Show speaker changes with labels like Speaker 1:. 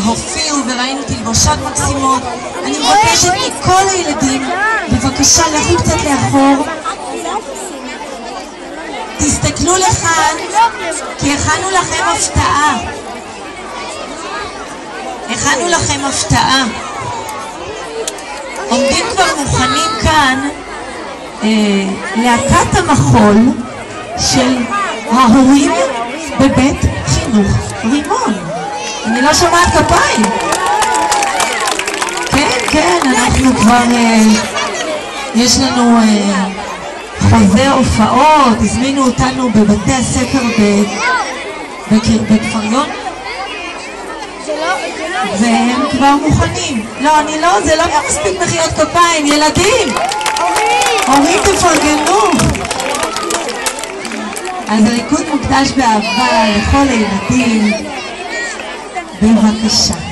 Speaker 1: הופיעו וראינו תלבושות מקסימות. אני מבקשת מכל הילדים, בבקשה לכו קצת לאחור. תסתכלו לכאן, כי הכנו לכם הפתעה. הכנו לכם הפתעה. עומדים כבר מוכנים כאן להקת המחול של ההורים בבית חינוך רימון. אני לא שומעת כפיים. כן, כן, אנחנו כבר, יש לנו חוזה הופעות, הזמינו אותנו בבתי הספר בכפר יונה, והם כבר מוכנים. לא, אני לא, זה לא מספיק מחיאות כפיים, ילדים! הורים תפרגנו! אז הריקוד מוקדש באהבה לכל הילדים. בבקשה.